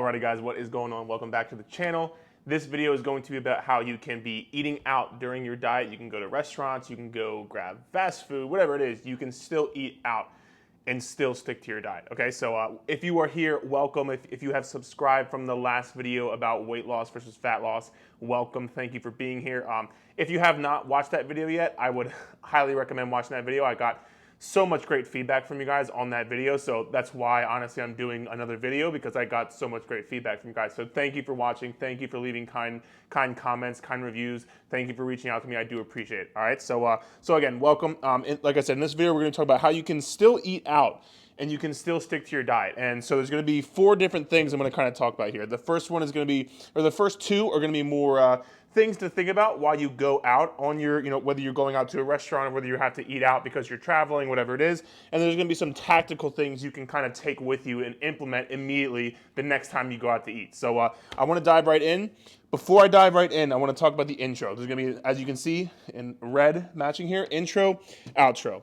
Alrighty guys, what is going on? Welcome back to the channel. This video is going to be about how you can be eating out during your diet. You can go to restaurants, you can go grab fast food, whatever it is, you can still eat out and still stick to your diet. Okay, so if you are here, welcome. If you have subscribed from the last video about weight loss versus fat loss, welcome. Thank you for being here. If you have not watched that video yet, I would highly recommend watching that video. I got so much great feedback from you guys on that video, so that's why honestly I'm doing another video, because I got so much great feedback from you guys. So thank you for watching, thank you for leaving kind comments, kind reviews, thank you for reaching out to me. I do appreciate it. All right, so again, welcome. Like I said, in this video we're going to talk about how you can still eat out and you can still stick to your diet. And so there's going to be 4 different things I'm going to kind of talk about here. The first one is going to be, or the first 2 are going to be more things to think about while you go out on your, whether you're going out to a restaurant or whether you have to eat out because you're traveling, whatever it is. And there's going to be some tactical things you can kind of take with you and implement immediately the next time you go out to eat. So I want to dive right in. Before I dive right in, I want to talk about the intro. There's going to be, as you can see in red matching here, intro, outro.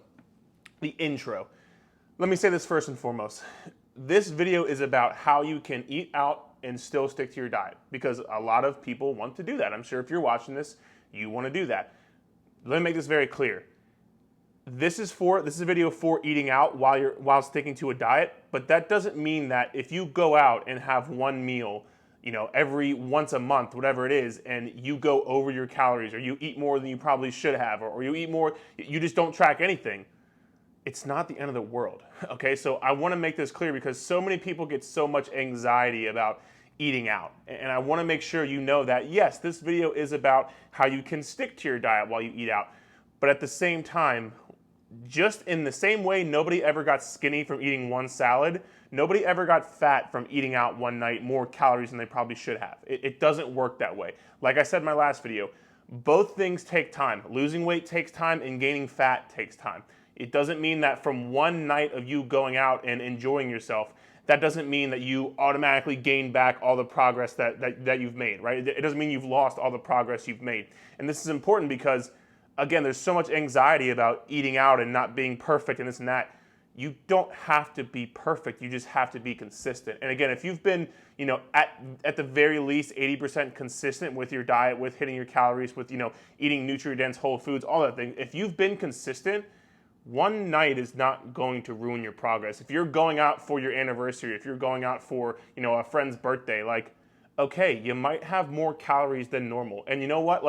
The intro. Let me say this first and foremost. This video is about how you can eat out and still stick to your diet, because a lot of people want to do that. I'm sure if you're watching this, you want to do that. Let me make this very clear. This is a video for eating out while sticking to a diet, but that doesn't mean that if you go out and have one meal, every once a month, whatever it is, and you go over your calories, or you eat more than you probably should have, or you eat more, you just don't track anything. It's not the end of the world, okay? So I want to make this clear, because so many people get so much anxiety about eating out. And I want to make sure you know that, yes, this video is about how you can stick to your diet while you eat out. But at the same time, just in the same way nobody ever got skinny from eating one salad, nobody ever got fat from eating out one night more calories than they probably should have. It doesn't work that way. Like I said in my last video, both things take time. Losing weight takes time and gaining fat takes time. It doesn't mean that from one night of you going out and enjoying yourself, that doesn't mean that you automatically gain back all the progress that you've made, right? It doesn't mean you've lost all the progress you've made. And this is important because, again, there's so much anxiety about eating out and not being perfect and this and that. You don't have to be perfect, you just have to be consistent. And again, if you've been, at the very least 80% consistent with your diet, with hitting your calories, with, eating nutrient-dense whole foods, all that thing, if you've been consistent, one night is not going to ruin your progress. If you're going out for your anniversary, if you're going out for, a friend's birthday, okay, you might have more calories than normal. And you know what?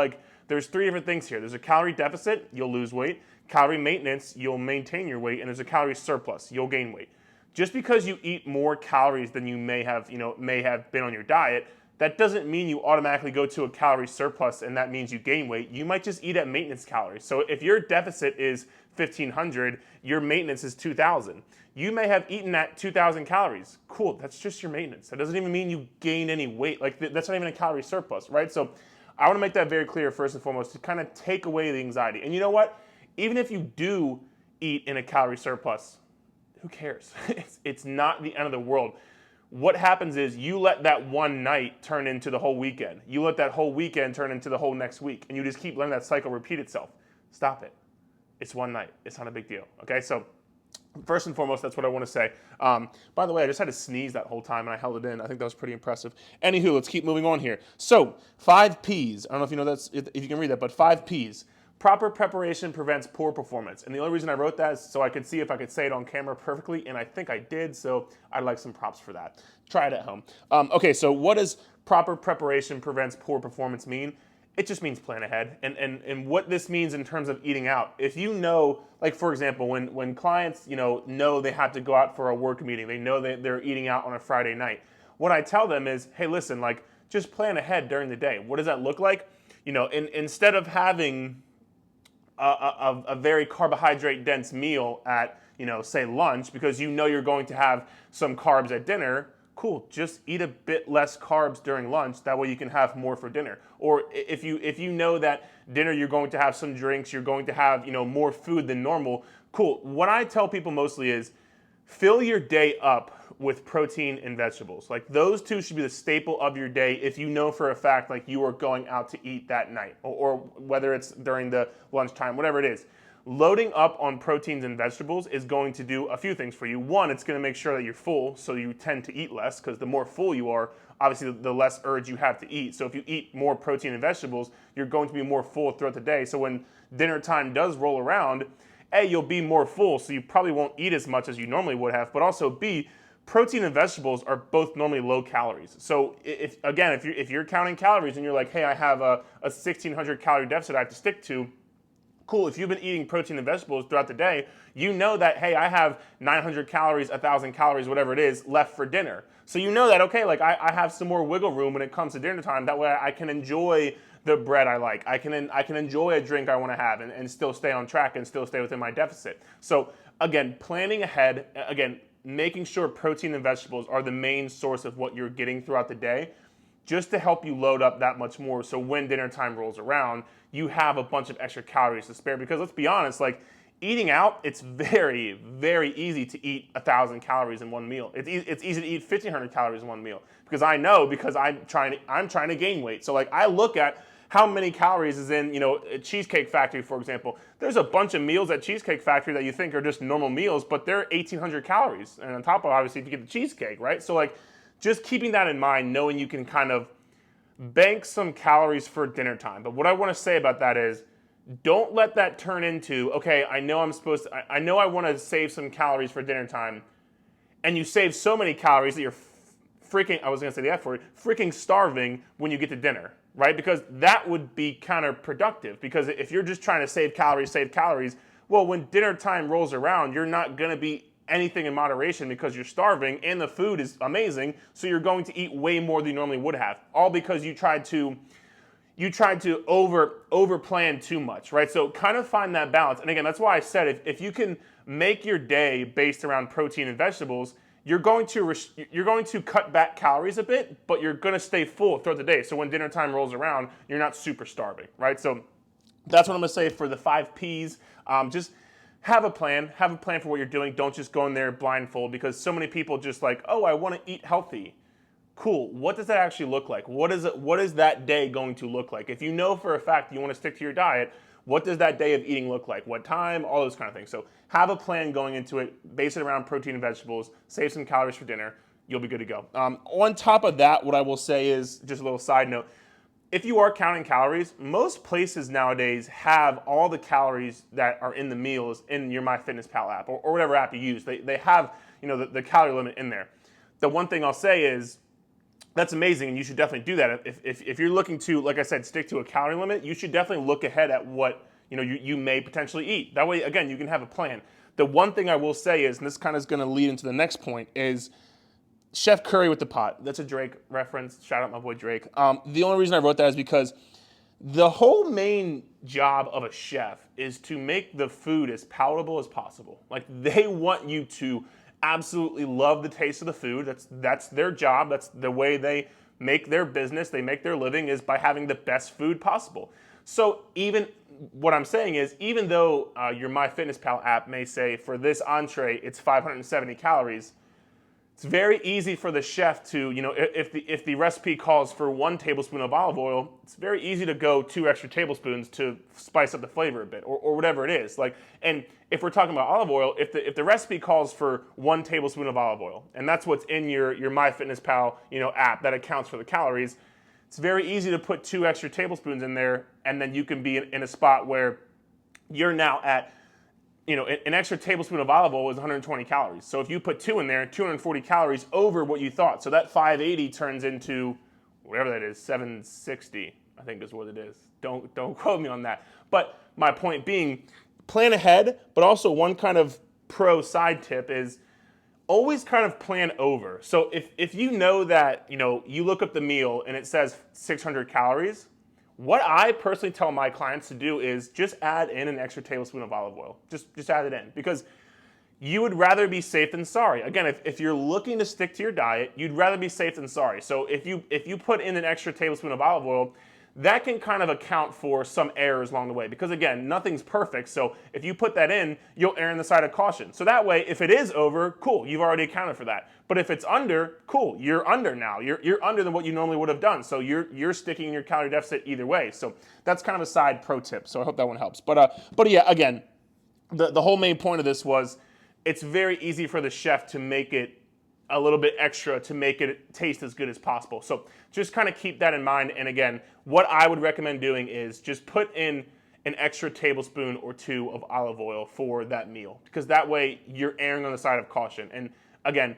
There's 3 different things here. There's a calorie deficit, you'll lose weight. Calorie maintenance, you'll maintain your weight. And there's a calorie surplus, you'll gain weight. Just because you eat more calories than you may have been on your diet, that doesn't mean you automatically go to a calorie surplus and that means you gain weight. You might just eat at maintenance calories. So if your deficit is 1,500, your maintenance is 2,000. You may have eaten at 2,000 calories. Cool, that's just your maintenance. That doesn't even mean you gain any weight. That's not even a calorie surplus, right? So I want to make that very clear first and foremost, to kind of take away the anxiety. And you know what? Even if you do eat in a calorie surplus, who cares? It's not the end of the world. What happens is you let that one night turn into the whole weekend. You let that whole weekend turn into the whole next week, and you just keep letting that cycle repeat itself. Stop it. It's one night. It's not a big deal, okay? So first and foremost, that's what I want to say. By the way, I just had to sneeze that whole time, and I held it in. I think that was pretty impressive. Anywho, let's keep moving on here. So 5 Ps. I don't know if you know that's, if you can read that, but 5 Ps. Proper preparation prevents poor performance. And the only reason I wrote that is so I could see if I could say it on camera perfectly, and I think I did, so I'd like some props for that. Try it at home. Okay, so what does proper preparation prevents poor performance mean? It just means plan ahead. And what this means in terms of eating out, if you know, for example, when clients, know they have to go out for a work meeting, they know that they're eating out on a Friday night, what I tell them is, hey, listen, just plan ahead during the day. What does that look like? Instead of having a very carbohydrate dense meal at, say lunch, because you're going to have some carbs at dinner, cool, just eat a bit less carbs during lunch. That way you can have more for dinner. Or if you know that dinner you're going to have some drinks, you're going to have, more food than normal, cool. What I tell people mostly is fill your day up with protein and vegetables. Those 2 should be the staple of your day if you know for a fact you are going out to eat that night, or whether it's during the lunchtime, whatever it is. loading up on proteins and vegetables is going to do a few things for you. One, it's going to make sure that you're full, so you tend to eat less, because the more full you are, obviously the less urge you have to eat. So if you eat more protein and vegetables, you're going to be more full throughout the day. So when dinner time does roll around, A, you'll be more full, so you probably won't eat as much as you normally would have, but also B, protein and vegetables are both normally low calories. So if you're counting calories and you're like, hey, I have a 1,600 calorie deficit I have to stick to, cool. If you've been eating protein and vegetables throughout the day, you know that, hey, I have 900 calories, 1,000 calories, whatever it is, left for dinner. So you know that, okay, like I have some more wiggle room when it comes to dinner time. That way I can enjoy the bread I like. I can enjoy a drink I want to have and still stay on track and still stay within my deficit. So again, planning ahead, making sure protein and vegetables are the main source of what you're getting throughout the day, just to help you load up that much more, so when dinner time rolls around, you have a bunch of extra calories to spare. Because let's be honest, like eating out, it's very, very easy to eat 1,000 calories in one meal. It's easy to eat 1,500 calories in one meal, because I'm trying to gain weight. So like I look at how many calories is in, a Cheesecake Factory, for example. There's a bunch of meals at Cheesecake Factory that you think are just normal meals, but they're 1,800 calories. And on top of, obviously, if you get the cheesecake, right? So like, just keeping that in mind, knowing you can kind of bank some calories for dinner time. But what I want to say about that is, don't let that turn into, okay, I know I want to save some calories for dinner time, and you save so many calories that you're freaking starving when you get to dinner, right? Because that would be counterproductive, because if you're just trying to save calories, well, when dinner time rolls around, you're not going to be anything in moderation because you're starving and the food is amazing, so you're going to eat way more than you normally would have, all because you tried to over plan too much, right? So kind of find that balance. And again, that's why I said if you can make your day based around protein and vegetables, you're going to cut back calories a bit, but you're going to stay full throughout the day. So when dinner time rolls around, you're not super starving, right? So that's what I'm going to say for the 5 Ps. Just have a plan for what you're doing. Don't just go in there blindfold, because so many people just like, oh, I want to eat healthy. Cool. What does that actually look like? What is that day going to look like? If you know for a fact you want to stick to your diet, what does that day of eating look like? What time? All those kind of things. So have a plan going into it. Base it around protein and vegetables. Save some calories for dinner. You'll be good to go. On top of that, what I will say is, just a little side note, if you are counting calories, most places nowadays have all the calories that are in the meals in your MyFitnessPal app or whatever app you use. They have the calorie limit in there. The one thing I'll say is, that's amazing, and you should definitely do that. If you're looking to, like I said, stick to a calorie limit, you should definitely look ahead at what you may potentially eat. That way, again, you can have a plan. The one thing I will say is, and this kind of is going to lead into the next point, is Chef Curry with the pot. That's a Drake reference. Shout out my boy Drake. The only reason I wrote that is because the whole main job of a chef is to make the food as palatable as possible. Like, they want you to absolutely love the taste of the food. That's their job. That's the way they make their business. They make their living, is by having the best food possible. So even what I'm saying is, even though your MyFitnessPal app may say for this entree it's 570 calories, it's very easy for the chef to, if the recipe calls for 1 tablespoon of olive oil, it's very easy to go 2 extra tablespoons to spice up the flavor a bit, or whatever it is. Like, and if we're talking about olive oil, if the recipe calls for 1 tablespoon of olive oil, and that's what's in your MyFitnessPal app that accounts for the calories, it's very easy to put 2 extra tablespoons in there, and then you can be in a spot where you're now at, an extra tablespoon of olive oil is 120 calories. So if you put 2 in there, 240 calories over what you thought. So that 580 turns into whatever that is, 760, I think is what it is. Don't quote me on that. But my point being, plan ahead, but also one kind of pro side tip is always kind of plan over. So if you know that, you look up the meal and it says 600 calories, what I personally tell my clients to do is just add in an extra tablespoon of olive oil. Just add it in, because you would rather be safe than sorry. Again, if you're looking to stick to your diet, you'd rather be safe than sorry. So if you put in an extra tablespoon of olive oil, that can kind of account for some errors along the way, because again, nothing's perfect. So if you put that in, you'll err on the side of caution. So that way, if it is over, cool, you've already accounted for that. But if it's under, cool, you're under now. You're under than what you normally would have done. So you're sticking in your calorie deficit either way. So that's kind of a side pro tip. So I hope that one helps. But yeah, again, the whole main point of this was it's very easy for the chef to make it a little bit extra to make it taste as good as possible. So just kind of keep that in mind. And again, what I would recommend doing is just put in an extra tablespoon or two of olive oil for that meal, because that way you're erring on the side of caution. And again,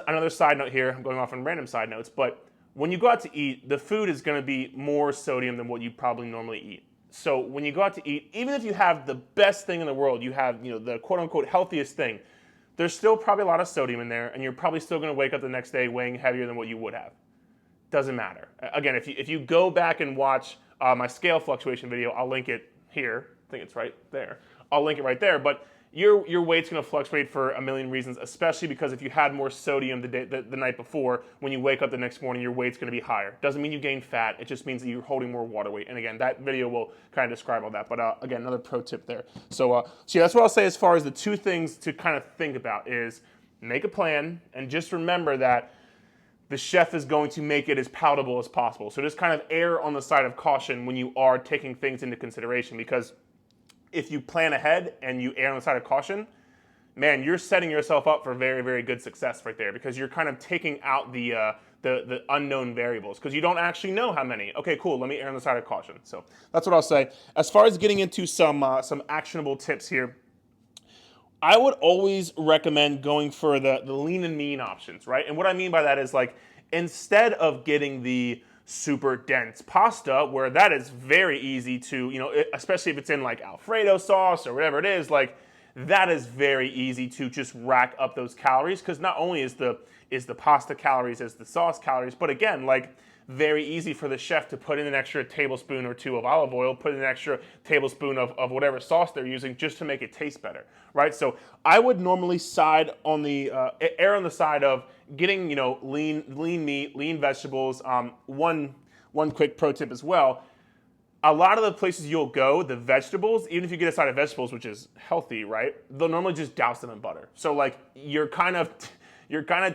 another side note here, I'm going off on random side notes, but when you go out to eat, the food is going to be more sodium than what you probably normally eat. So when you go out to eat, even if you have the best thing in the world, you have, the quote unquote healthiest thing, there's still probably a lot of sodium in there, and you're probably still going to wake up the next day weighing heavier than what you would have. Doesn't matter. Again, if you go back and watch my scale fluctuation video, I'll link it here. I think it's right there. I'll link it right there. But your weight's going to fluctuate for a million reasons, especially because if you had more sodium the night before, when you wake up the next morning, your weight's going to be higher. Doesn't mean you gain fat. It just means that you're holding more water weight. And again, that video will kind of describe all that. But again, another pro tip there. So yeah, that's what I'll say as far as the two things to kind of think about is make a plan, and just remember that the chef is going to make it as palatable as possible. So just kind of err on the side of caution when you are taking things into consideration, because if you plan ahead and you err on the side of caution, man, you're setting yourself up for very, very good success right there, because you're kind of taking out the unknown variables, because you don't actually know how many. Okay, cool, let me err on the side of caution. So that's what I'll say. As far as getting into some actionable tips here, I would always recommend going for the lean and mean options, right? And what I mean by that is, like, instead of getting the super dense pasta, where that is very easy to, especially if it's in like Alfredo sauce or whatever it is, like that is very easy to just rack up those calories, because not only is the pasta calories as the sauce calories, but again, like, very easy for the chef to put in an extra tablespoon or two of olive oil, put in an extra tablespoon of whatever sauce they're using just to make it taste better, right? So I would normally side on the err on the side of getting lean meat, lean vegetables. One quick pro tip as well: a lot of the places you'll go, the vegetables, even if you get a side of vegetables, which is healthy, right? They'll normally just douse them in butter. So like you're kind of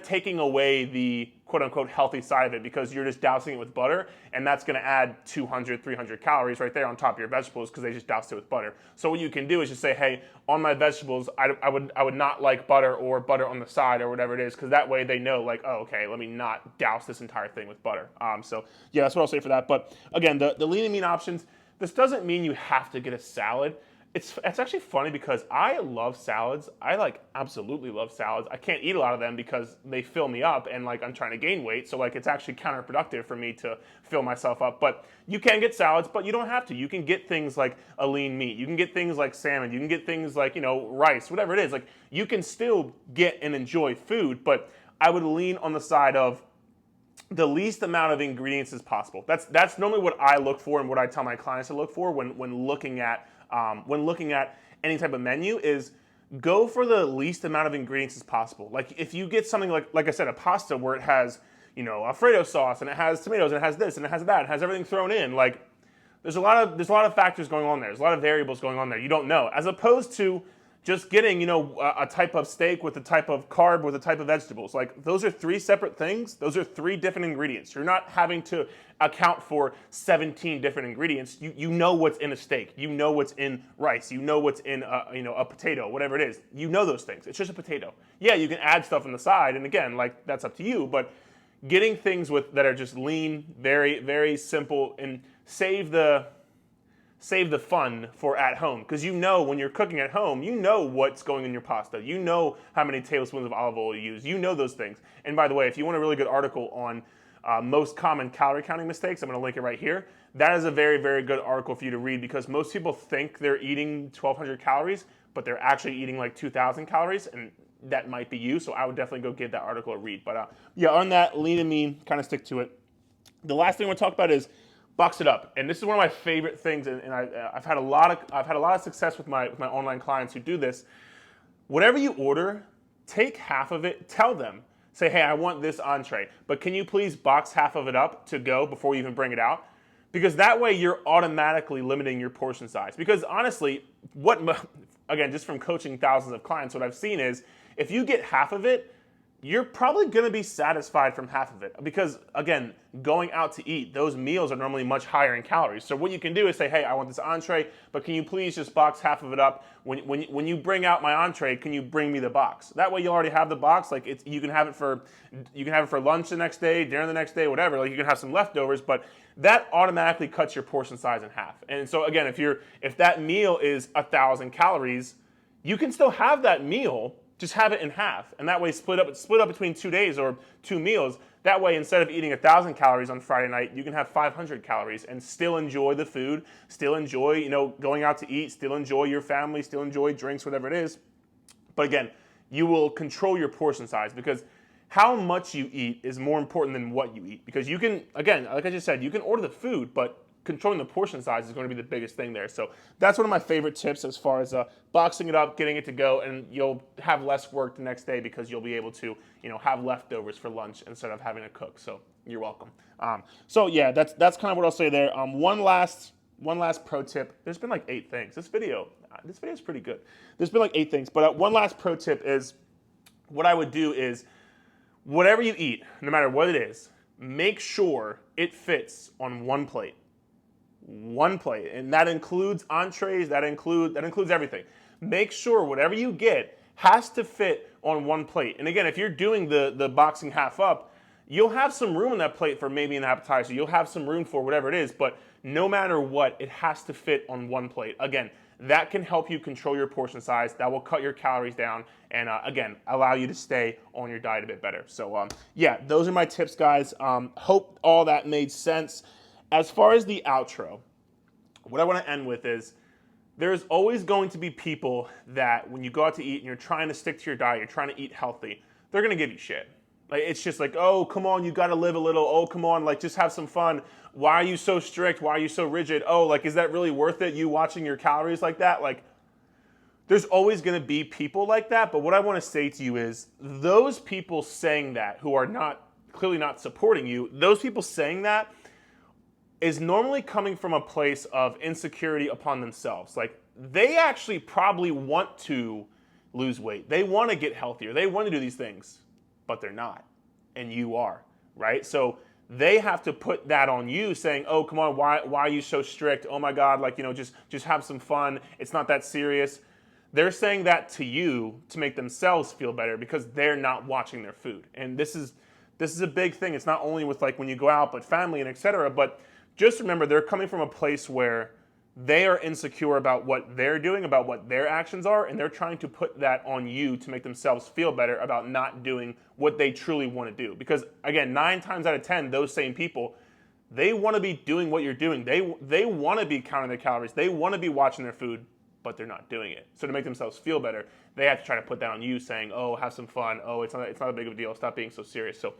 taking away the quote-unquote healthy side of it, because you're just dousing it with butter, and that's going to add 200, 300 calories right there on top of your vegetables, because they just doused it with butter. So what you can do is just say, hey, on my vegetables, I would not like butter, or butter on the side, or whatever it is, because that way they know, like, oh, okay, let me not douse this entire thing with butter. So yeah, that's what I'll say for that. But again, the lean and mean options, this doesn't mean you have to get a salad. It's actually funny, because I love salads. I absolutely love salads. I can't eat a lot of them because they fill me up, and like I'm trying to gain weight, so like it's actually counterproductive for me to fill myself up. But you can get salads, but you don't have to. You can get things like a lean meat. You can get things like salmon. You can get things like, rice, whatever it is. Like, you can still get and enjoy food, but I would lean on the side of the least amount of ingredients as possible. That's normally what I look for, and what I tell my clients to look for when looking at any type of menu is go for the least amount of ingredients as possible. Like, if you get something like I said, a pasta where it has, Alfredo sauce, and it has tomatoes, and it has this, and it has that, it has everything thrown in, like, there's a lot of factors going on there. There's a lot of variables going on there. You don't know. As opposed to just getting, a type of steak with a type of carb with a type of vegetables. Like, those are three separate things. Those are three different ingredients. You're not having to account for 17 different ingredients. You know what's in a steak. You know what's in rice. You know what's in a potato, whatever it is. You know those things. It's just a potato. Yeah, you can add stuff on the side, and again, like, that's up to you, but getting things that are just lean, very, very simple, and save the fun for at home, because when you're cooking at home, you know what's going in your pasta. You know how many tablespoons of olive oil you use. You know those things. And by the way, if you want a really good article on most common calorie counting mistakes, I'm going to link it right here. That is a very, very good article for you to read, because most people think they're eating 1,200 calories, but they're actually eating like 2,000 calories, and that might be you. So I would definitely go give that article a read. But yeah, on that, lean and mean, kind of stick to it. The last thing I want to talk about is box it up, and this is one of my favorite things, and I've had a lot of success with my online clients who do this. Whatever you order, take half of it. Tell them, say, hey, I want this entree, but can you please box half of it up to go before you even bring it out? Because that way you're automatically limiting your portion size. Because honestly, again, just from coaching thousands of clients, what I've seen is if you get half of it, you're probably going to be satisfied from half of it because, again, going out to eat, those meals are normally much higher in calories. So what you can do is say, hey, I want this entree, but can you please just box half of it up? When you bring out my entree, can you bring me the box? That way you already have the box. Like you can have it for lunch the next day, dinner the next day, whatever. Like you can have some leftovers, but that automatically cuts your portion size in half. And so again, if that meal is 1,000 calories, you can still have that meal. Just have it in half, and that way split up between 2 days or 2 meals. That way, instead of eating 1,000 calories on Friday night, you can have 500 calories and still enjoy the food, still enjoy going out to eat, still enjoy your family, still enjoy drinks, whatever it is. But again, you will control your portion size because how much you eat is more important than what you eat. Because you can, again, like I just said, you can order the food, but controlling the portion size is going to be the biggest thing there. So that's one of my favorite tips as far as boxing it up, getting it to go, and you'll have less work the next day because you'll be able to, have leftovers for lunch instead of having to cook. So you're welcome. So yeah, that's kind of what I'll say there. One last pro tip. There's been like 8 things. This video is pretty good. There's been like 8 things, but one last pro tip is what I would do is whatever you eat, no matter what it is, make sure it fits on one plate. One plate, and that includes entrees, that includes everything. Make sure whatever you get has to fit on one plate. And again, if you're doing the boxing half up, you'll have some room on that plate for maybe an appetizer. You'll have some room for whatever it is, but no matter what, it has to fit on one plate. Again, that can help you control your portion size. That will cut your calories down and, again, allow you to stay on your diet a bit better. So, yeah, those are my tips, guys. Hope all that made sense. As far as the outro, what I want to end with is there's always going to be people that when you go out to eat and you're trying to stick to your diet, you're trying to eat healthy, they're going to give you shit. Like it's just like, oh, come on, you got to live a little. Oh, come on, like just have some fun. Why are you so strict? Why are you so rigid? Oh, like is that really worth it, you watching your calories like that? Like there's always going to be people like that. But what I want to say to you is those people saying that who are clearly not supporting you, those people saying that is normally coming from a place of insecurity upon themselves. Like they actually probably want to lose weight. They want to get healthier. They want to do these things, but they're not. And you are, right? So they have to put that on you saying, oh, come on, why are you so strict? Oh my God, like, just have some fun. It's not that serious. They're saying that to you to make themselves feel better because they're not watching their food. And this is a big thing. It's not only with like when you go out, but family and etc. But just remember, they're coming from a place where they are insecure about what they're doing, about what their actions are, and they're trying to put that on you to make themselves feel better about not doing what they truly want to do. Because again, 9 times out of 10, those same people, they want to be doing what you're doing. They want to be counting their calories. They want to be watching their food, but they're not doing it. So to make themselves feel better, they have to try to put that on you saying, oh, have some fun. Oh, it's not a big of a deal. Stop being so serious. So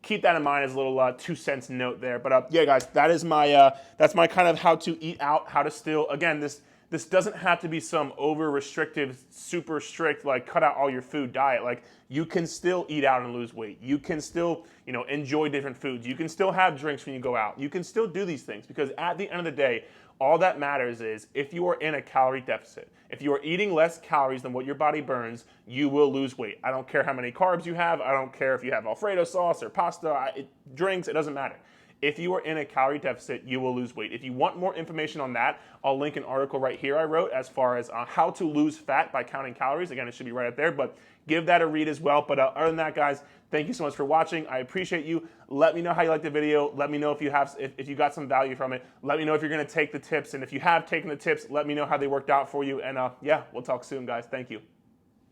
keep that in mind as a little 2 cents note there. But yeah, guys, that's my kind of how to eat out, how to still, again, this doesn't have to be some over restrictive, super strict, like cut out all your food diet. Like you can still eat out and lose weight. You can still, enjoy different foods. You can still have drinks when you go out. You can still do these things because at the end of the day, all that matters is if you are in a calorie deficit, if you are eating less calories than what your body burns, you will lose weight. I don't care how many carbs you have. I don't care if you have Alfredo sauce or pasta, drinks, it doesn't matter. If you are in a calorie deficit, you will lose weight. If you want more information on that, I'll link an article right here I wrote as far as how to lose fat by counting calories. Again, it should be right up there, but give that a read as well. But other than that, guys, thank you so much for watching. I appreciate you. Let me know how you liked the video. Let me know if you got some value from it. Let me know if you're going to take the tips. And if you have taken the tips, let me know how they worked out for you. And yeah, we'll talk soon, guys. Thank you.